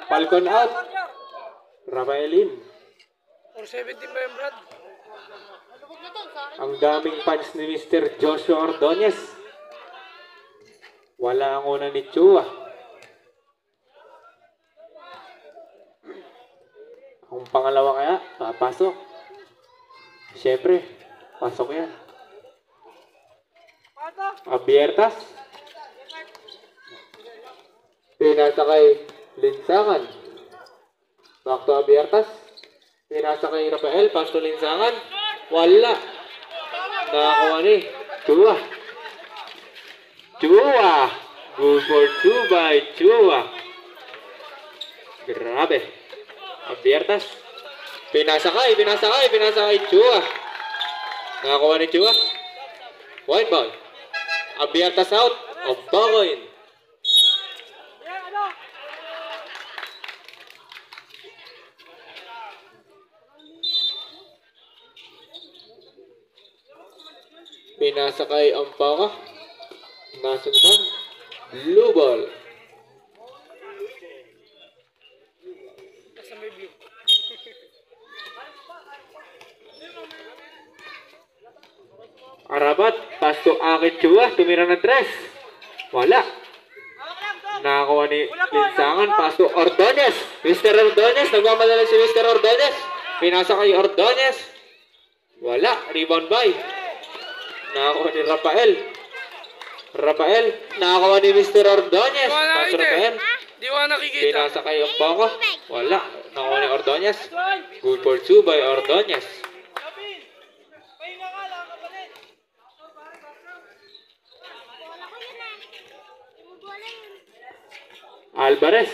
Falcon out. Rafaelin. 417 ba yung Brad? Ang daming punch ni Mr. Joshua Ordonez. Wala ang una ni Chua. Ang pangalawa kaya, papasok. Siyempre, pasok yan. Abiertas. Pinasa kay Linsangan. Back to Abiertas. Pinasa kay Rafael. Pass to Linsangan. Wala. Nakakuha ni Chua. Chua. Good for 2 by Chua. Grabe. Abiertas. Pinasa kay Chua. Nakakuha ni Chua. White ball. Abiertas out. Obagoyin. Pinasa kay Ampaka. Nasundan. Blue ball. Arabat. Pass to Akit Chua. Tumira ng 3. Wala. Nakakuha ni Linsangan. Pass to Ordonez. Mr. Ordonez. Nagmamadala si Mr. Ordonez. Pinasa kay Ordonez. Wala. Rebound by. Nakakuha ni Rafael. Nakakuha ni Mr. Ordonez. Pass Rafael. Di ko nakikita. Pinasa kay Ampaka. Wala. Nakakuha ni Ordonez. Good for 2 by Ordonez. Alvarez.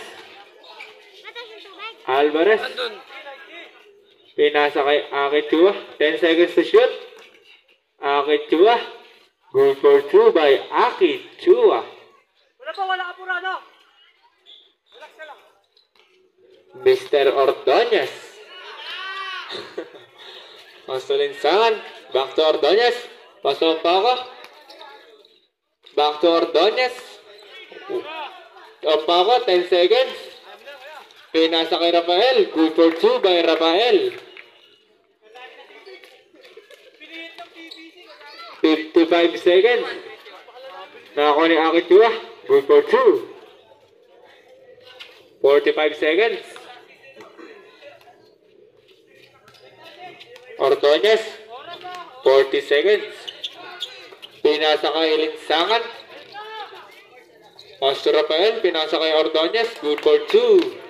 Pinasa kay Akit Chua. 10 seconds to shoot. Akit Chua. Good for 2 by Akit Chua. Wala ka pura, no? Relax ka lang. Mr. Ordonez. Pass to Linsangan. Back to Ordonez. Pass to Ampaka. Back to Ordonez. Ampaka, 10 seconds. Pinasa kay Rafael. Good for 2 by Rafael. 55 seconds. Nakakuha ni Akit Chua. Good for 2. 45 seconds. Ordonez. 40 seconds. Pinasa kay Linsangan. Pass to Rafael. Pinasa kay Ordonez. Good for 2.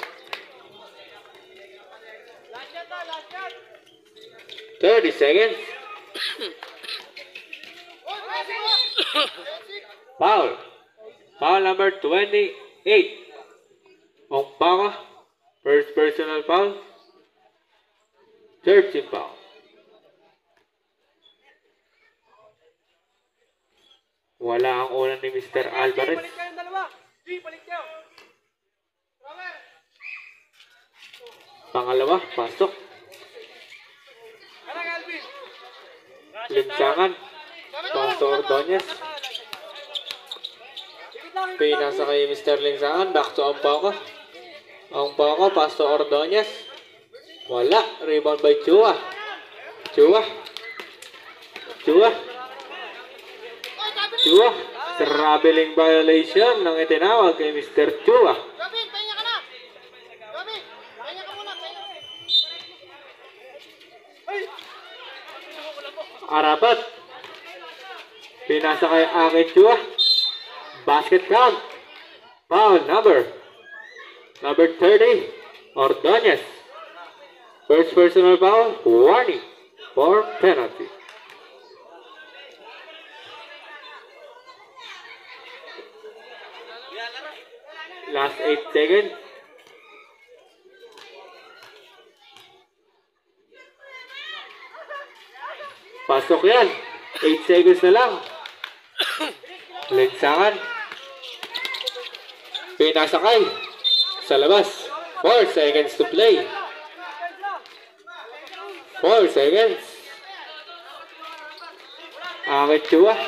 30 seconds. Foul. Foul number 28. Ampaka. First personal foul. 13 foul. Wala ang una ni Mr. Alvarez. Pangalawa, pasok. Linsangan. Pass to Ordonez. Pinasa kay Mr. Linsangan. Back to Ampaka. Ampaka, pass to Ordonez. Wala. Rebound by Chua. Traveling violation ng itinawag kay Mr. Chua. Arabat. Pinasa kay Akit Chua. Basket count. Foul number 30. Ordonez. First personal foul. Warning for penalty. Last 8 seconds. Pasok yan. 8 seconds na lang. Linsangan. Pinasakay. Sa labas. 4 seconds to play. 4 seconds. Akit Chua.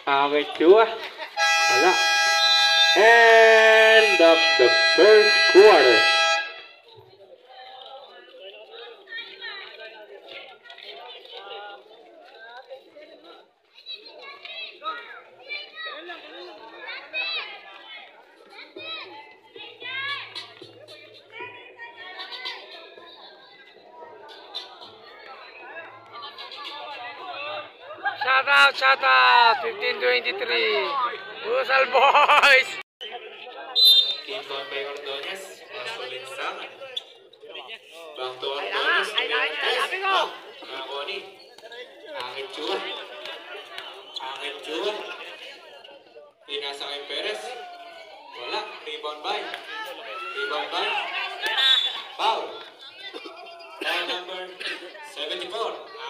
Wala. End of the first quarter. Shout out, 15-23. Usal boys. Inbound by Ordonez. Paso Linsangan. Back to Ordonez. Nakakoni. Angit Chua. Angit Chua. Pinasa kay Perez. Wala. Rebound by. Rebound by. Foul. Foul number 74.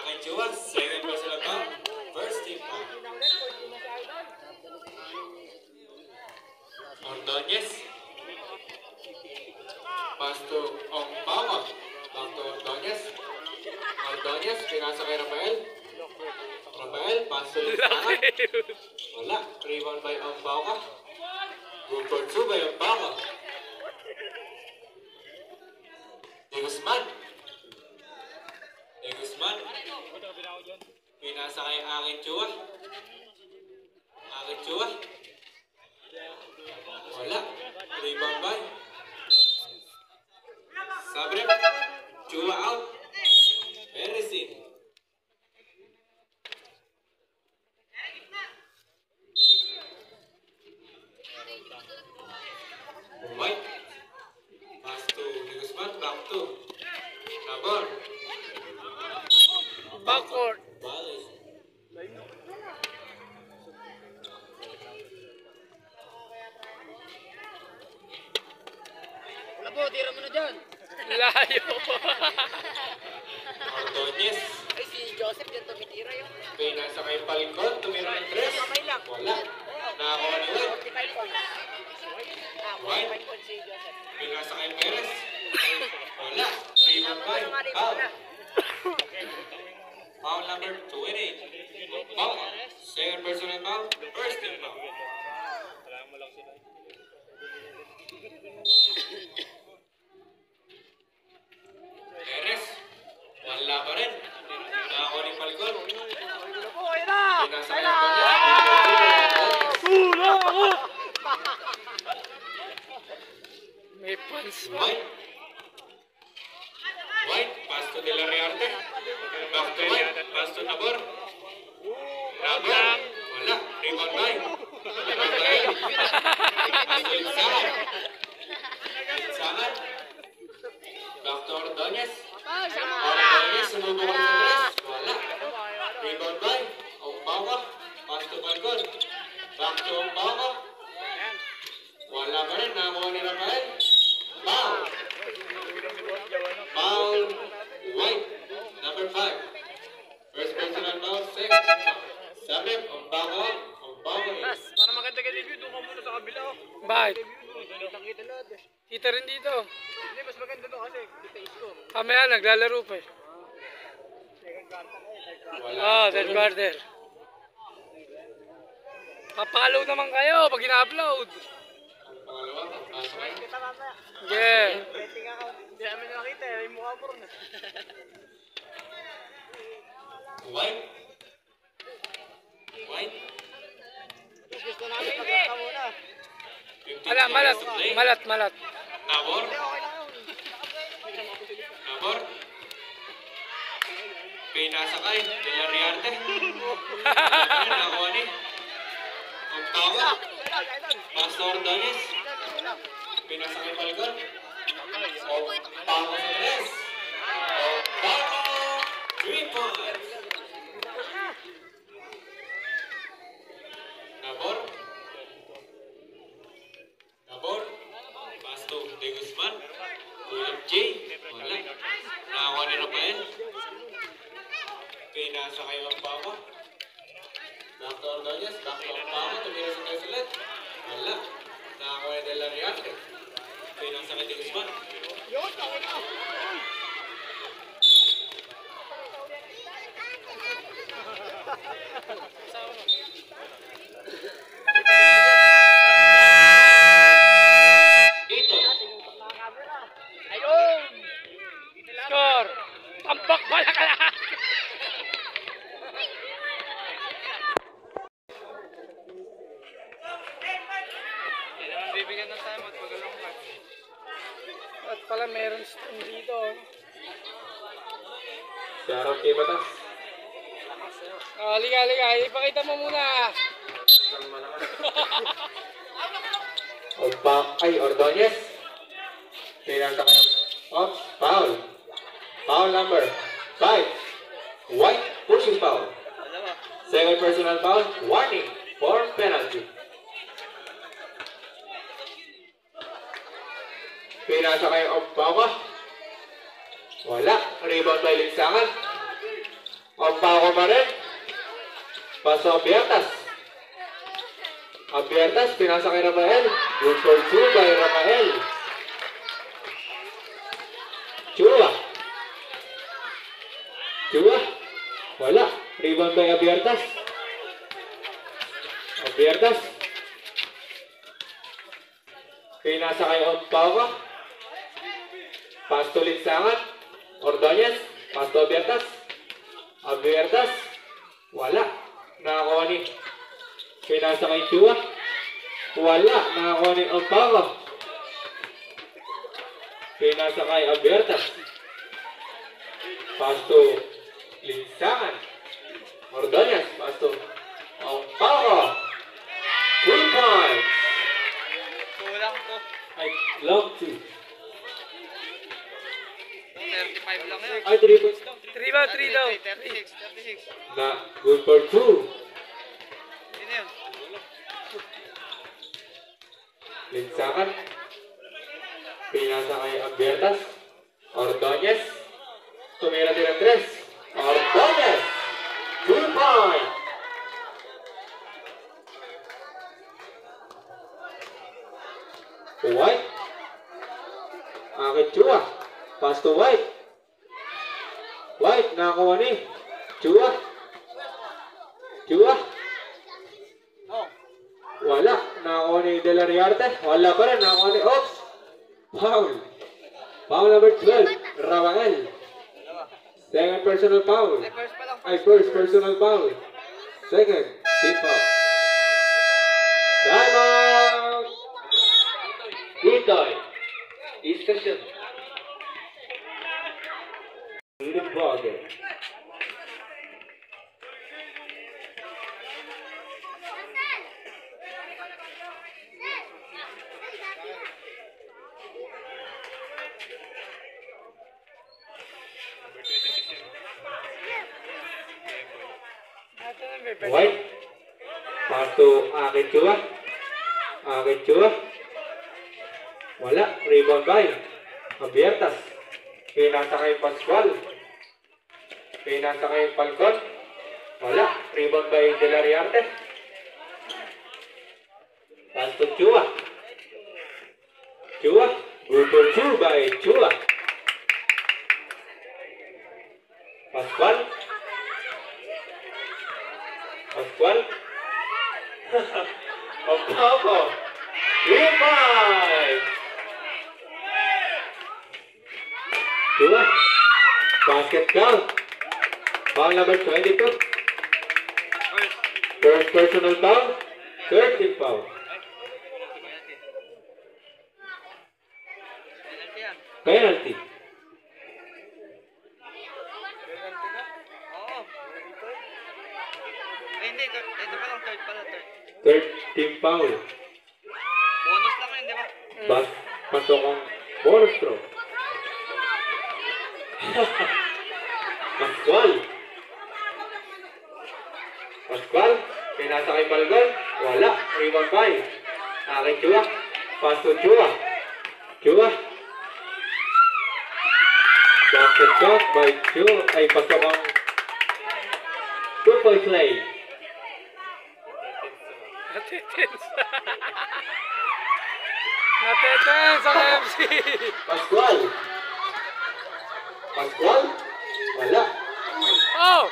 Angit Chua. Second personal foul. First team foul. Ordonez. Pass to Ongpawa. Back to Ordonez. Ordonez, pinasa kay Rafael. Rafael, pass to Linsangan. Wala. Rebound by Ongpawa. Good for two by Ongpawa. De Guzman. De Guzman. Pinasa kay Angit Chua. Angit Chua. Wala. Rebound by Sabrem. Chua out. Peresin. White. Pass to De Guzman. Back to Nabor. Backward. Balis. Labo, tira mo na dyan. Layo. Ordonez. Ay, si Joseph yan tumitira yun. Pinasa kay Palikon. Tumira ng tres. Wala. Nakakuha ni White. 45 points. White. 45 points si Joseph. Pinasa kay Perez. Wala. Rebound by Foul. Foul number 28. Foul. Second personal foul. First team foul. Perez. Wala pa rin. Nakakuha ni Palikon. Pinasa kay Ordonez. May pants mo. White. White. Pass to De La Riarte. Back to White. Pass to Nabor. Nabor. Wala. Rebound by Rafael. Pass to Linsangan. Linsangan. Back to Ordonez. Ordonez. Sumubok sa tres. Wala. Rebound by Ongpawa. Pass to Palikon. Back to Ongpawa. Wala pa rin. Nakakuha ni Rafael. Foul. Foul. White. Number 5. First personal foul. Second foul. Sabrem. Ongpawa. Ongpawa. Para maganda ka debut, doon ka muna sa kabila. Bakit? Nakita natin. Kita rin dito. Hindi, mas maganda doon kasi. Kita isko. Kamaya, naglalaro pa eh. Wala. Third quarter. Papalo naman kayo pag ina-upload. Pangalawa. Pasok kayo. Yeah. Hindi namin nakita eh. May mukha mo rin. White. White. Gusto namin magkaka muna. 15 Malat. to play. Malat. Nabor. Nabor. Pinasa kay De La Riarte. Nakuha ni Ongpawa. Pass to Ordonez. Pinasa kay Palikon. Ongpawa sa tres. Ongpawa. 3 points. Nabor. Nabor. Pass to De Guzman. William J. Wala. Nakakuha ni Rafael. Pinasa kay Ongpawa. Back to Ordonez. Back to Ongpawa. Tumira sa tres ulit. Wala. Nakakuha ni De La Riarte. Pinasa kay De Guzman. Ito. At pala meron stone dito. Sharon K. Batas. Halika. Ipakita mo muna. Ordonez. Pinasa kayo. Oops, foul. Foul number 5. White pushing foul. Second personal foul. Warning for penalty. Pinasa kayo Ompaka. Wala. Rebound by Linsangan. Ompaka pa rin. Paso Abiertas. Abiertas, pinasa kay Rafael. Good for 2 by Rafael. Chua. Wala. Rebound by Abiertas. Pinasa kay Ompaka. Pass to Linsangan. Ordonez. Pass to Abiertas. Wala. Nakakuha ni. Pinasa kay Chua. Wala. Nakakuha ni Ompaka. Pinasa kay Abiertas. Pass to Linsangan. Ordonez. Pass to Ompaka. 3 points. Kulang ko. Long 2. 35 lang yun. 3 points daw. 3 ba? 3 daw. 36. Na good for 2. Yun yun. Linsangan. Pinasa kay Abiertas. Ordonez. Tumira din ang 3. Ordonez. 2 points. White. Akit Chua. Pass to White. White. Nakakuha ni. Chua. Wala. Nakakuha ni De La Riarte. Wala pa rin. Nakakuha ni Ops. Foul. Foul number 12. Rafael. Second personal foul. First personal foul. Second. Team foul. Time out. Itoy. Station. Librado. White. Pass to Akit Chua. Wala. Rebound by Abiertas. Pinasa kay Pascual. Falcon. Wala. Rebound by De La Riarte. Pass to Chua. Good for 2 by Chua. Pascual. Ompaka. 3 points. Chua. Basket count. Foul number 22. First personal foul. Third team foul. Penalty. Oo. Hindi. Ito pa lang. Third team foul. Bonus lang yun, di ba? Pasok ang bonus throw. Pascual. Pinasa kay Falcon. Wala. Rebound by Akit Chua. Pass to Chua. Basket shot by Chua. Ay, pasok ang 2-point play. Natetens ang MC. Pascual. Wala. Oh!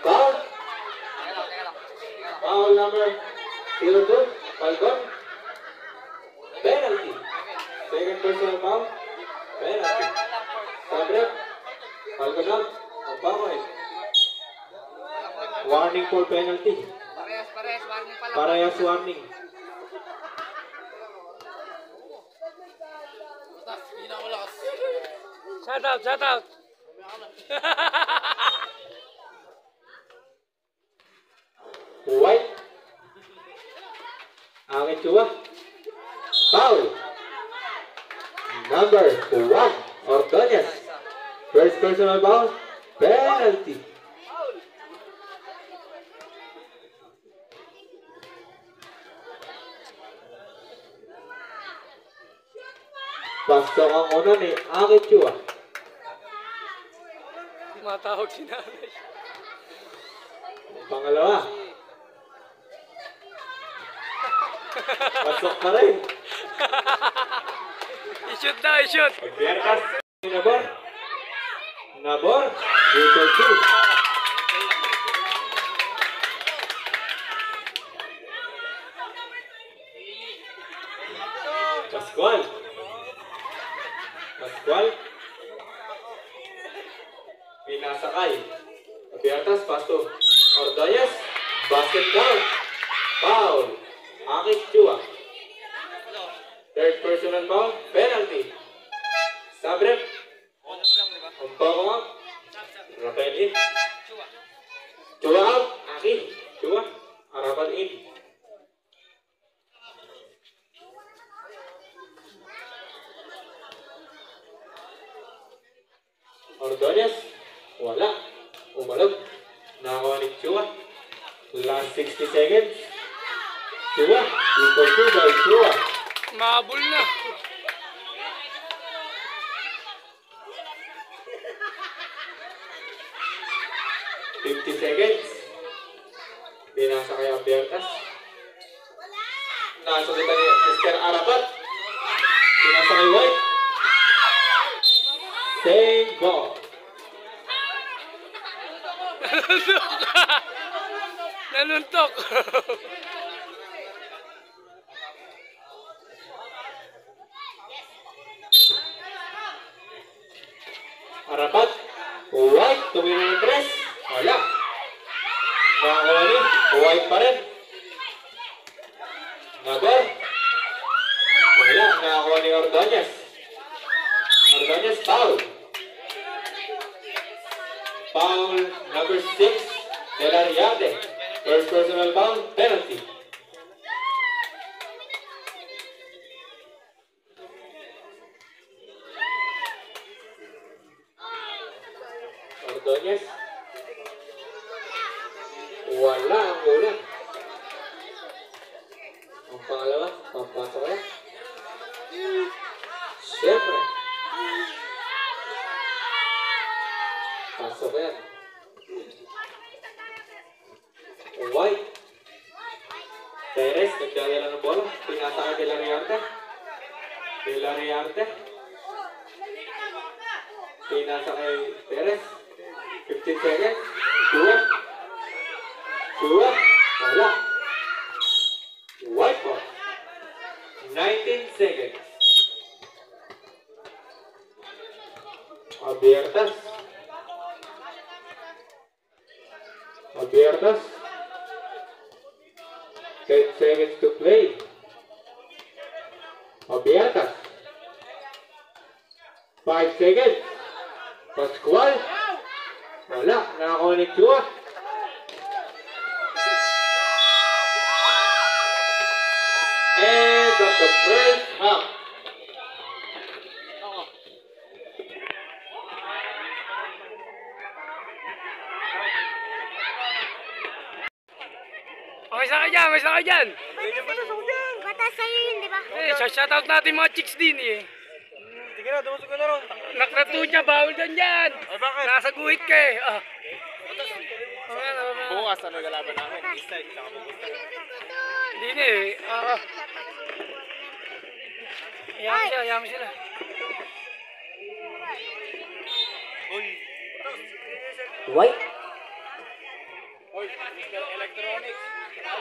Foul. Teka lang. Foul number 02. Falcon. Penalty. Second personal foul. Penalty. Sabrep. Falcon out. Ompaka. Warning for penalty. Parehas. Warning pala. Parehas warning. Shout out, shout out. White. Angin Chua. Foul. Number 1. Ordonez. First personal foul. Penalty. Pasok ang una ni Angin Chua. Matawag si nanay. Pangalawa. Pasok pa rin. I-shoot na, i-shoot. Pagbiarkas. Nabor. Nabor. Dito 2. Pascual. Pascual. Pinasakay. Pagbiarkas. Pasto. Ordonez. Basket count. Foul. Angin Chua. Third personal foul. Penalty. Sabrep. Bonus lang, di ba? Umpong up. Rafael in. Chua. Chua out. Aki. Chua. Harapan in. Ordonez. Wala. Umalog. Nakakuha ni Chua. Last 60 seconds. Chua. Equal to by Chua. Mabul na. Seconds. Pinasa kay Abiertas. Nasagutan ni Mr. Arapat. Pinasa kay White. Same ball. Nanuntok. Arapat. White. Tumira ng 3. Wala. Nakakuha ni White pa rin. Nagor. Wala. Nakakuha ni Ordonez. Ordonez foul. Foul number 6. Delariate. First personal foul. Penalty. Ordonez. Wala ang ulan. Ang pangalawa, papasok na. Siyempre. Pasok yan. White. Perez, nagdadala ng bola. Pinasa kay Delariarte. Delariarte. Pinasa kay Perez. 15 seconds. Chua. Chua. Wala. White ball. 19 seconds. Abiertas. Abiertas. 10 seconds to play. Abiertas. 5 seconds. Pascual. Wala. Nakakuha ni Chua. End of the first half. Okay, sa dyan, may saka dyan. Bata sa'yo yun, di ba? Eh, shoutout natin mga chicks din eh. Sige na, dumusog ka na ron. Nakrato niya, bawal dyan dyan. Ay, bakit? Nasa guhit ka eh. Ah. Bukas, ano yung galaban namin? Isa, isa ka Hindi na eh. Ah. Ayaw mo sila. Uy. White. Uy, Mr. Electronics.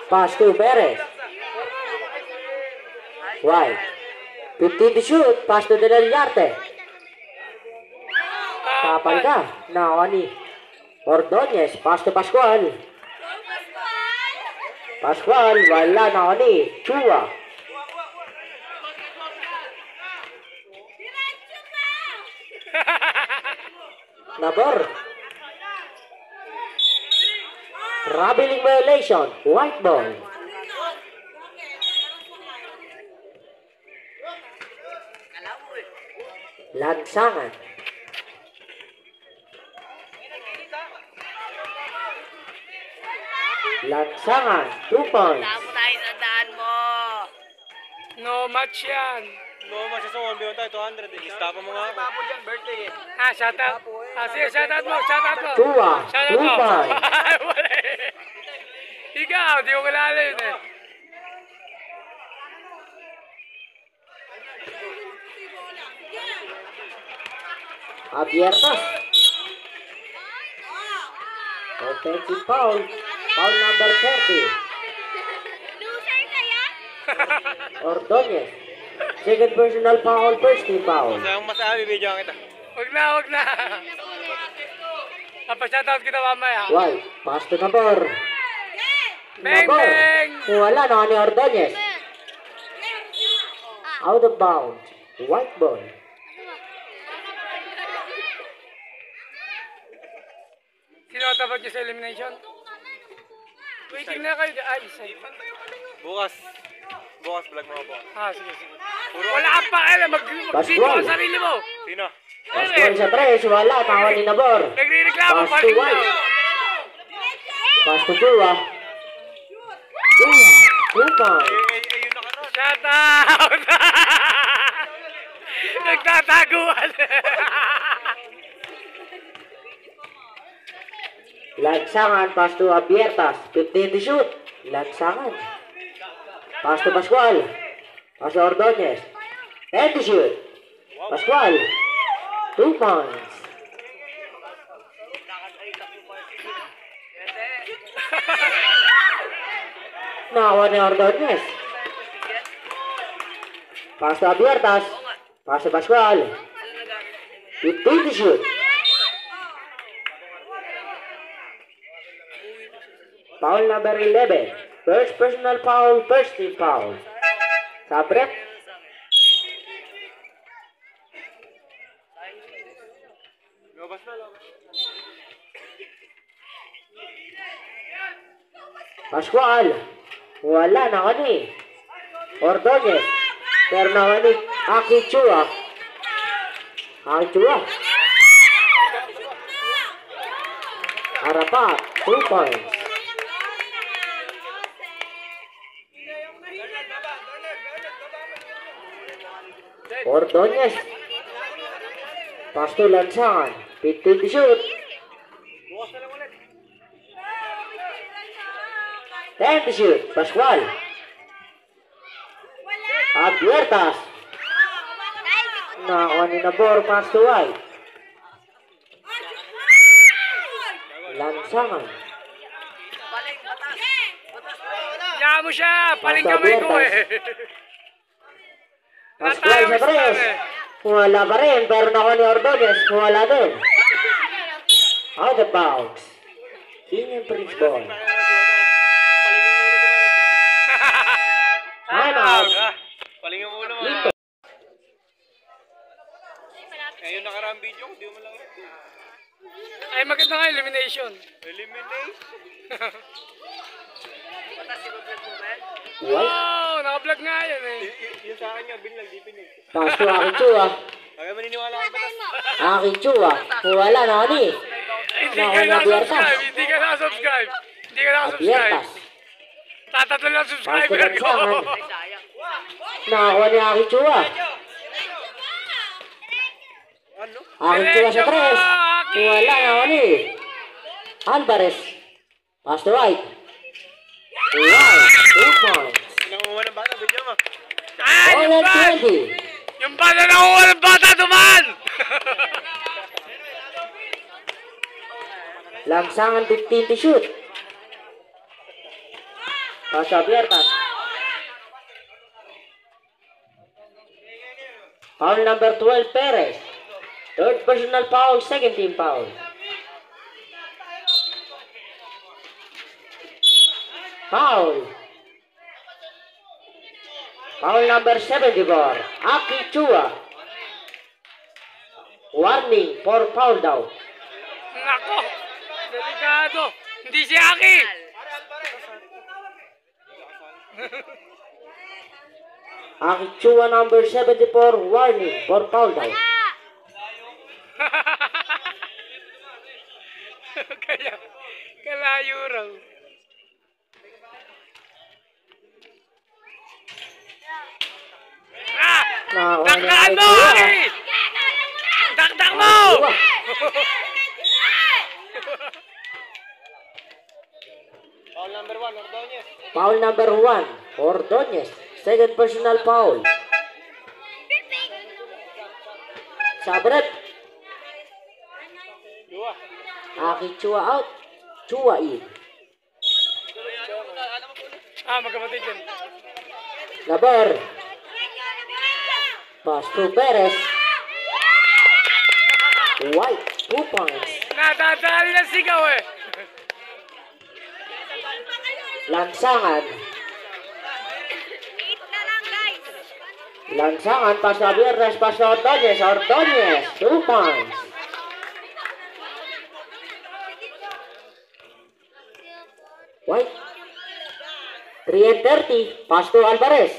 Pass to Perez. White. 15 to shoot. Pass to Delariarte. Kapal ka. Nakuha ni Ordonez. Pass to Pascual. Pascual. Wala. Nakuha ni Chua. Nabor. Traveling violation. White ball. Lansangan. Lansangan. 2 points. No match yan. No, masasawal mo tayo, 200 eh. Istapa mo nga ako. Tapo dyan, birthday eh. Shout out. Sige, shout out mo. Chua. Shout 2 out mo. points. Ikaw, di ko kilala yun eh. Abiertas. Offensive foul. Foul number 30. Loser kaya? Ordonez. Second personal foul, first team foul. Saan masabi, video kita. Wag na. Papashoutout kita mamaya. White. Pass to Nabor. Bang, Nabor. bang! Wala na ni Ordonez. Out of bounds. White ball. Sino ang tapat niyo sa elimination? Waiting na kayo. Ay, sa'yo. Bukas vlog mo po. Sige. Wala kang pakialam. Mag-video ka sarili mo. Sino? Pascual sa 3. Wala. Tawa ni Nabor. Nagre-reklamo. Pass to Paling White. na. Pass to Chua. Chua. 2 points. Ayun na ka ron. Shout out! Nagtataguan. Lansangan, pass to Abiertas. 15 to shoot. Lansangan. Pass to Pascual. Pass to Ordonez. 10 to shoot. Pascual. 2 points. Nawa ni Ordonez. Pass to Abiertas. Pass to Pascual. 15 to shoot. Foul number 11. First personal foul, first team foul. Sabret. Pascual. Wala na kani. Ordonez. Pero na kani. Aki Chua. Aki Chua. Harapat. 2 points. Ordonez. Pass to Lansangan. 15 to shoot. 10 to shoot. Pascual. Abiertas. Nakakuha ni Nabor. Pass to White. Lansangan. Kaya mo siya. Paling kamay ko eh. Pascual sa 3. Wala pa rin. Pero nakuha ni Ordonez. Wala din. Out of bounds. King and Prince ball. Time out. Paling yung ulo mo. Ngayon nakaraang video ko, di mo lang ito. Ay, maganda nga elimination. Eliminate. White. Wow, naka-vlog nga yan eh. Yung sa akin nga, binlag, di pinig. Pass to Aki Chua. Kaya maniniwala kayo batas. Aki Chua. Wala na kani. Hindi ka nakasubscribe. Hindi ka nakasubscribe. Abiertas. Tatatlo lang Pass to subscriber ko. Lansangan. Nakakuha ni Aki Chua. Ano? Aki Chua sa 3. Wala na kani. Alvarez. Pass to White. White. 2 points. Nangunguha ng bata, video mo. Ah, All yung at ban! 20. Yung ban na nakuha ng bata, duman! Lansangan 15 to shoot. Pass to Abiertas. Foul number 12, Perez. Third personal foul, second team foul. Foul. Foul number 74, Aki Chua. Warning for foul daw. Nako! Delikado! Hindi si Aki! Aki Chua number 74, warning for foul daw. Kaya, kalayo raw. Ah! Nakakuha ni Dakdakan Aki mo, Chua. Aki! Dakdak mo! Chua. Foul number 1, Ordonez. Foul number 1, Ordonez. Second personal foul. Sabret. Dua. Aki Chua out. Chua in. Ah, magkapatid yan. Labor. Pass to Perez. White, 2 points. Nadadali ng sigaw eh. Lansangan. Eat na lang, guys. Lansangan, pass to Abiertas, pass to Ordonez. Ordonez, 2 points. White. 3 and 30. Pass to Alvarez.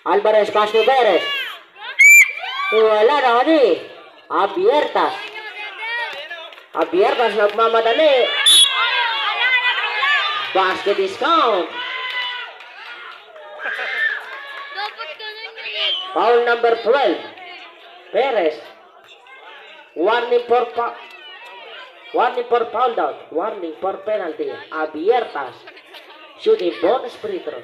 Alvarez, pass to Perez. Wala na kani. Abiertas. Abiertas, nagmamadali. Basket discount. Dapat ganun yun. Foul number 12. Perez. Warning for foul down. Warning for penalty. Abiertas. Shooting bonus free throw.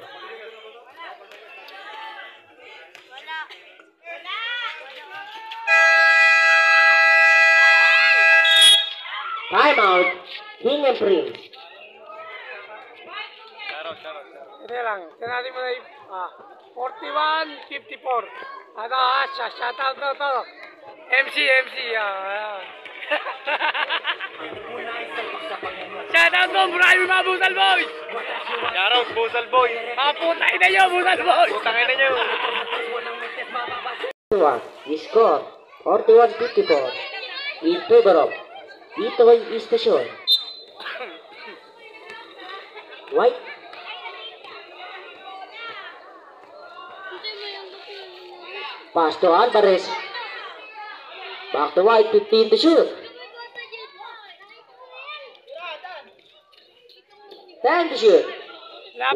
Timeout. King and Prince. Hindi lang. Tinali mo na yung 41-54. Ano, shout out to. MC. Shout out to, maraming mga Busal Boys. Shoutout, Busal Boy. Putay na nyo, Busal Boys. Putangin na nyo. The score 41-54 in favor of Itoy Station. White. Pass to Alvarez. Back to White, 15 to shoot. 10 to shoot.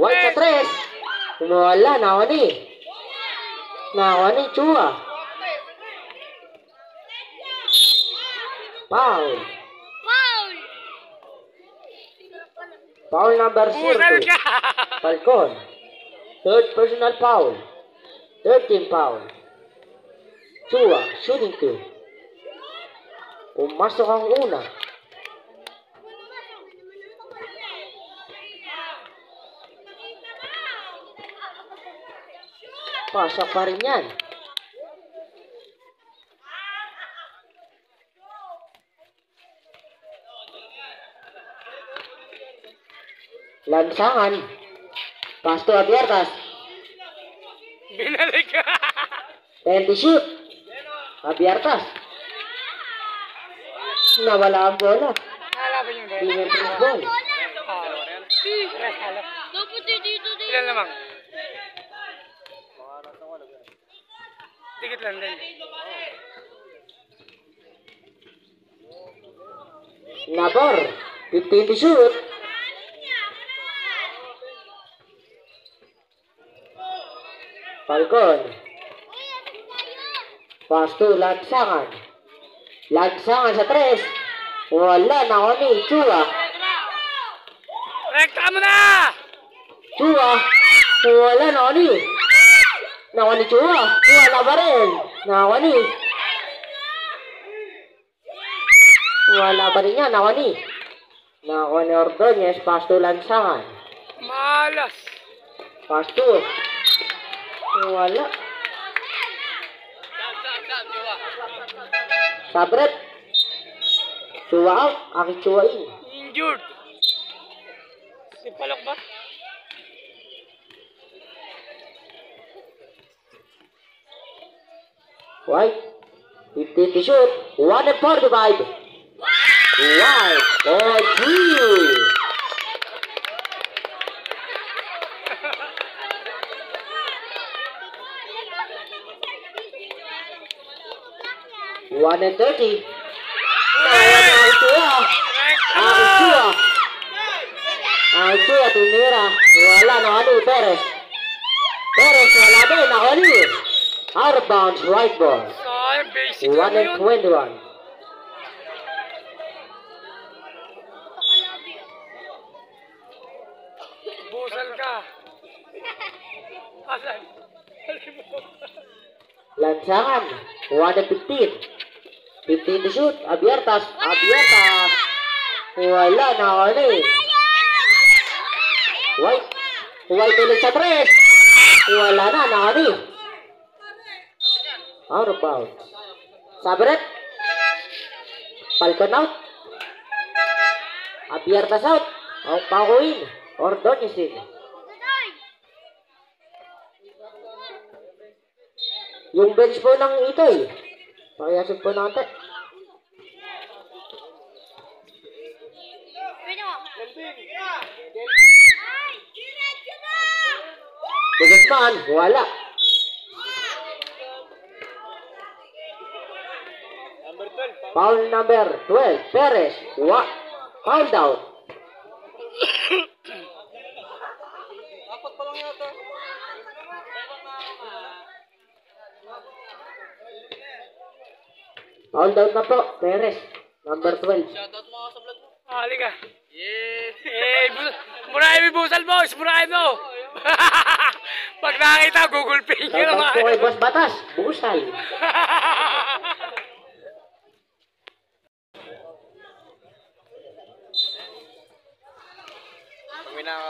White sa Lapit. 3. Wala, nawani. Nawani, Chua. Foul. Foul! Foul number Busal 02. ka. Falcon. Third personal foul. 13 foul. Chua, shooting 2. Pumasok ang una. Pasok pa rin yan. Lansangan. Pass to Abiertas. Binalik ka. 10 to shoot. Abiertas. Nawala ang bola. Halapan yung bola. King and Prince ball. Dapat dito din. Ilan lamang? Dikit lang din. Nabor. 15 to shoot. Falcon. Pass to Lansangan. Lansangan sa 3. Wala na ako ni Chua. Rekta mo na! Chua. Wala na ako ni. Nawa ni Chua. Wala pa rin. Nawa ni. Wala pa rin yan. Nawa ni. Nawa ni Ordonez. Pass to Lansangan. Malas. Pass to. Wala. Sabret. Chua out. Aki Chua in. Injured. Si Palok ba? White. 15 to shoot. 1 and 45. White for 3. One and 30. Ang Chua tumira. Wala na ano Perez. Perez wala din. Nakali. Out of bounds. Right ball. Sayang, basic 1 lang and yun. 21. Busal ka. Asan? Lansangan. 1 and 15. 15 to shoot. Abiertas. Abiertas. Wala na ano. White. White ulit sa tres. Wala na ano. Out of bounds. Sabret. Falcon out. Abiertas out. Ang Paco-in. Ordonez in. Yung bench po ng Itoy. Pakiyasin po natin. Bugasman. Wala. Number 12. Foul number 12. Perez. Fouled out. Apat pa lang yata. Fouled out na po. Perez. Number 12. Halika. Yeah. Murahin mo busal, boys. Murahin mo. Pag nakita, Google Pay ka Shoutout naman. po kay Boss Batas. Busal.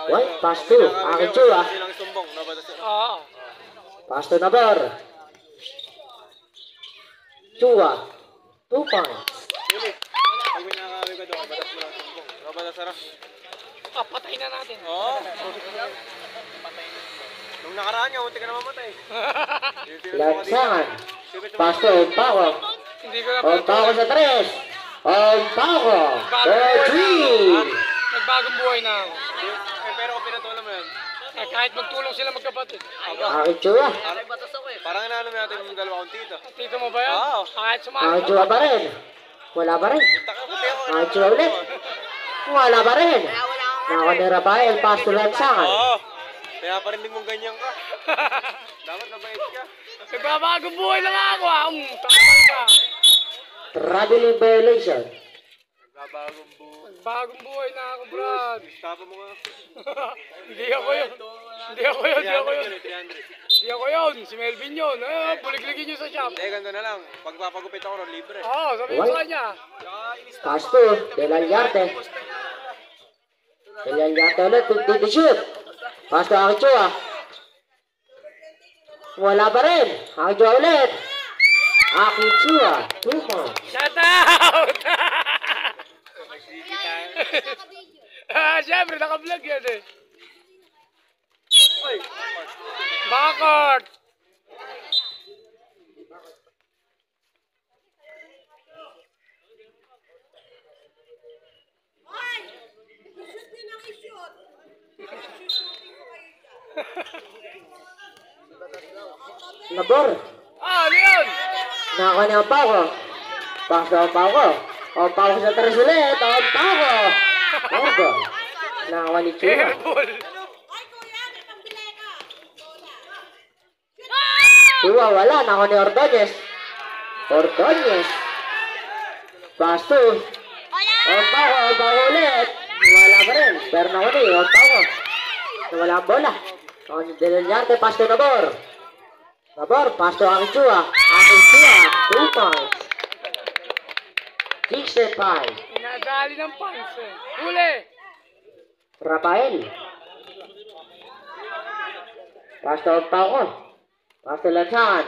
White, pass to. Akin Chua. Silang sumbong. Nabatas sila. Oo. Pass to Nabor. Chua. 2 points. Ulit. Pag may nakakawin ka doon, batas mo lang sumbong. Nabatas sara. Papatay na natin. Oo. Nung nakaraan niya, unti ka na mamatay. Lansangan. Pass to Ompako. Hindi ko na Ompako sa 3. Ompako. For 3. Nagbagong buhay na ako. Pero kung pinatulan mo yan, Kahit magtulong sila magkapatid. Akin Chua. parang inaano natin yung dalawa kong tito. Tito mo ba yan? Oo. Kahit Akin sumali Chua pa rin. Wala pa rin. Taka ko, tayo ko. Akin Chua ulit. Wala pa rin. Nako ni Rafael. Pass to Lansangan. Oo. Kaya pa rin din mong ganyan ka. Dapat nabait ka. Nagbabagong buhay lang ako. Takapal ka. Traveling violation. Nagabagong buo. Nagbagong buhay na ako, Brad. Tapa mo nga. Hindi ako yun. Hindi ako yun. Hindi ako yun. 300. Hindi ako yun. Si Melvin yun. Buligligin nyo sa shop. Eh, ganito na lang. Pag papagupit ako ron, libre. Oo, sabihin ko sa kanya. Pass to Delaliarte. Delaliarte ulit. 15 to shoot. Pass to Akin Chua. Wala pa rin. Akin Chua ulit. Akin Chua. 2 points. Shout out! Siyempre, naka-vlog yan eh. Bakit? Nabor. Ano yun? Nako ni Ompako. Pass to Ompako. Ompako sa 3 ulit. Ompako. Orgo. Nako ni Chua. Careful. Chua wala. Nako ni Ordonez. Ordonez. Pass to Ompako. Ompako ulit. Wala pa rin. Pero nako ni Ompako. Wala ang bola. Nako ni Delaliarte. Pass to Nabor. Nabor. Pass to Akin Chua. Akin Chua. 2 points. 6 and 5. Inadali ng pants eh. Huli. Rafael. Pass to Ompako. Pass to Lansangan.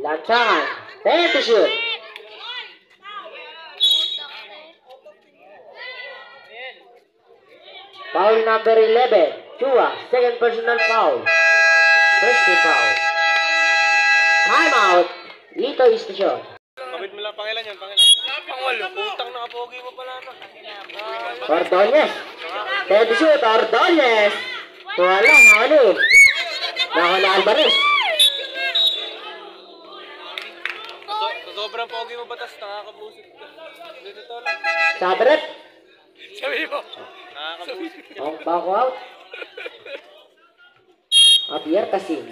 Lansangan. 10 to shoot. Foul number 11. Chua. Second personal foul. First team foul. Timeout. Ito station. Kapit mo lang pangilan yan, pangilan. Pangwalo. Putang nakapogi mo pala, no? Ordonez. Pwede shoot, Ordonez. Wala, nakano. Nakano Alvarez. Sa sobrang pogi mo batas, nakakabusit ka. Dito to lang. Sabret. Sabi mo. Nakakabusit ka. Ang bako out. Abier Kasim.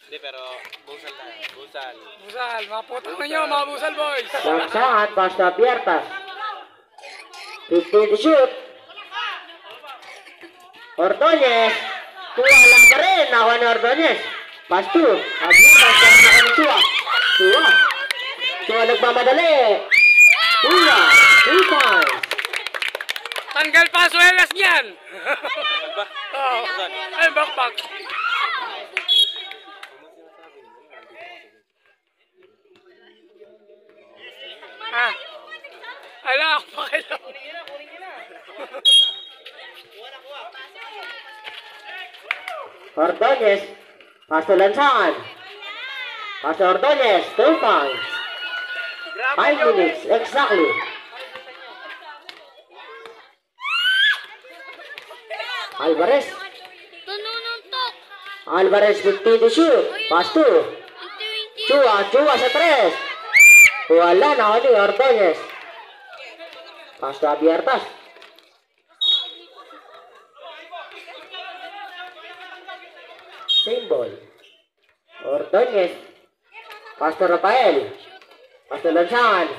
Hindi, pero busal tayo. Busal. Busal. Mga putang na nyo, mga busal boys. Lansangan, pass to Abiertas. 15 to shoot. Ordonez. Kuha lang pa rin. Nakuha ni Ordonez. Pass to. Abiertas. Kaya nakuha ni Chua. Chua nagmamadali. Chua. 3 points. Tanggal pasuelas niyan. Ba? Oo. Ay, backpack. Ha? Ala, ako pakilam. Ordonez. Pass to Lansangan. Pass to Ordonez. 2 points. 5 minutes. Exactly. Alvarez. Tunununtok. Alvarez 15 to shoot. Pass to. Chua. Chua sa 3. Wala na ni Ordonez. Pass to Abiertas. Same ball. Ordonez. Pass to Rafael. Pass to Lansangan.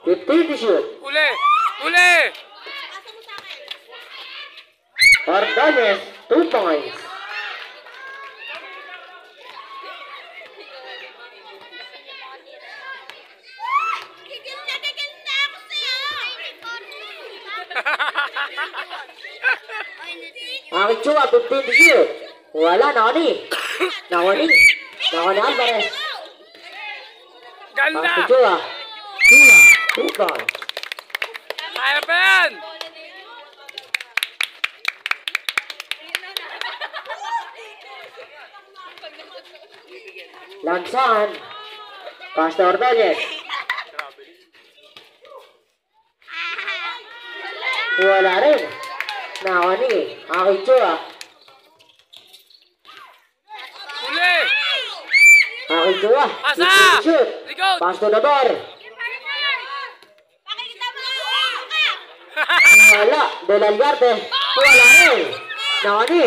15 to shoot. Uli! Uli! Ordonez 2 points. Ang Chua 15 to shoot. Wala na ni. Nakoni Alvarez. Ganda! Pass to Chua. Chua 2 points. Kaya pa yan! Lansangan. Pass to Ordonez. Wala rin. Nakoni. Ang Chua. Uli! Ang Chua. Pasa! 15 to shoot. Likod! Pass to Nabor. Wala. Delalgarte. Wala rin. Nakoni.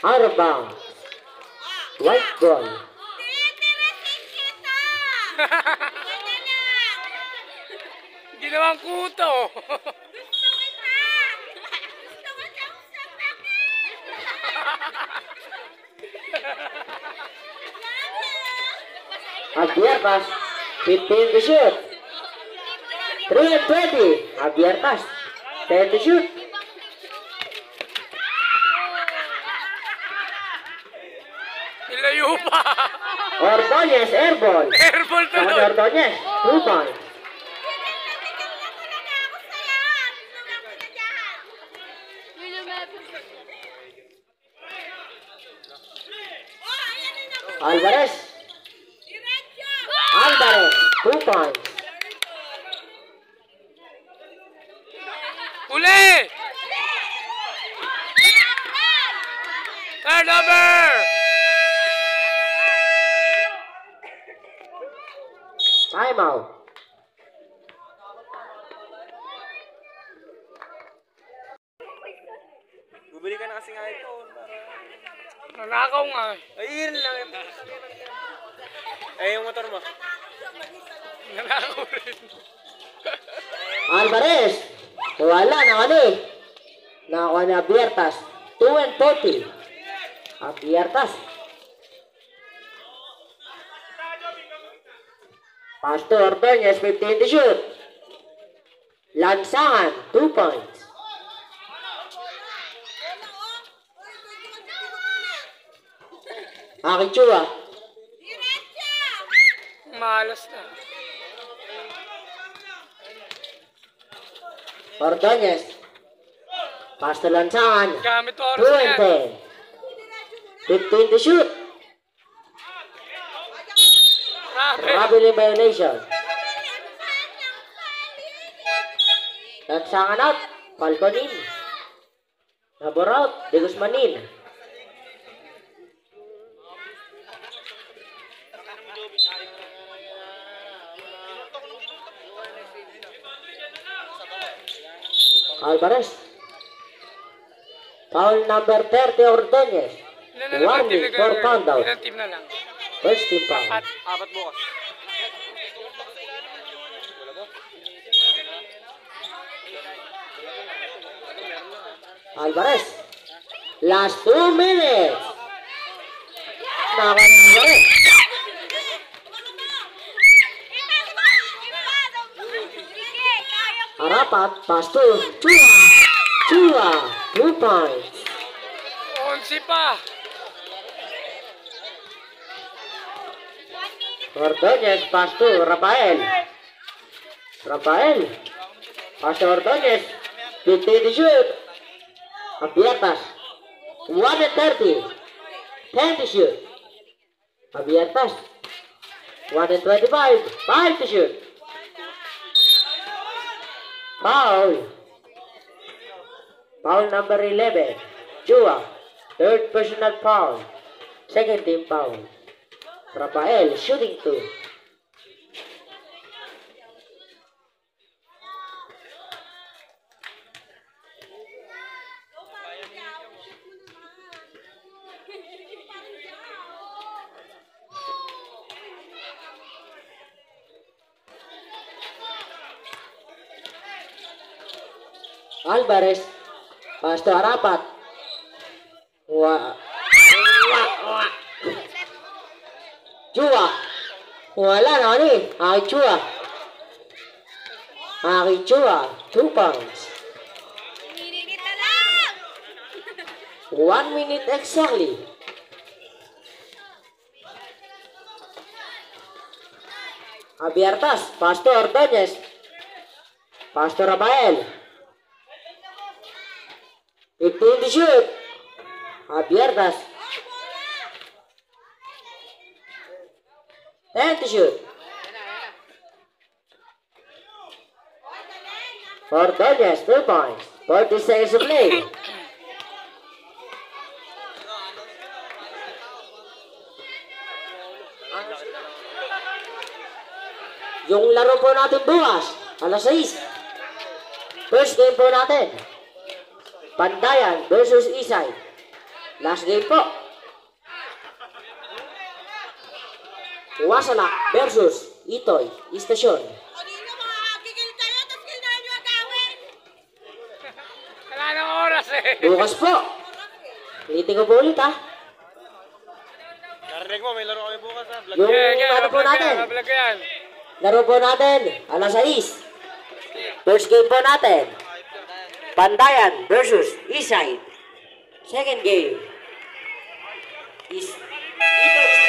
Out of bounds. White ball. Ginawang kuto. Abiertas. 15 to shoot. 3 and 20. Abiertas. 10 to shoot. Nilayo pa. Ordonez, airball. Airball Nakoni tuloy. Ordonez. 2 points. Alvarez. Alvarez. 2 points. Uli! Turnover! Time out. Bumili ka na kasing iPhone para... Nanakaw nga. Ay, yun lang. Ay, yung motor mo. Nanakaw rin. Alvarez. Wala. Nakoni. Nakakuha ni Abiertas. 2 and 40. Abiertas. Pass to Ordonez. 15 to shoot. Lansangan. 2 points. Aki Chua. Malas na. Ordonez. Pass to Lansangan. Gamit 2 oras and yan. 10. 15 to shoot. Traveling violation. Lansangan out. Falconin. Labor out. De Guzmanin. Alvarez. Foul number 30 Ordonez. Warning for pound out. Ilang team na lang? First team foul. Apat bukas. Alvarez. Last 2 minutes. Nakuha ni Alvarez. Harapat. Pass to Chua. Chua. 2 points. 11 pa. Ordonez. Pass to Rafael. Rafael. Pass to Ordonez. 15 to shoot. Abiertas. 1:30. 10 to shoot. Abiertas. 1:25. 5 to shoot. Foul. Foul number 11. Chua. Third personal foul. Second team foul. Rafael shooting 2. Alvarez. Pass to Harapat. Chua. Wala na ni. Aki Chua. Aki Chua. 2 points. 1 minute exactly. Abiertas. Pass to Ordonez. Pass to Rafael. 15 to shoot. Abiertas. 10 to shoot. Ordonez, 2 points. 40 seconds to play. Yung laro po natin bukas, alas 6. First game po natin. Pandayan versus Isay. Last game po. Wasala versus Itoy, Istasyon. Wala nang oras eh. Bukas po. Ulitin ko po ulit ha. Narinig mo, may laro kami bukas ha. Vlog. Yung ano po natin. Mablog yan. Laro po natin, alas 6. First game po natin. Pandayan versus Isay. Second game is Itoy,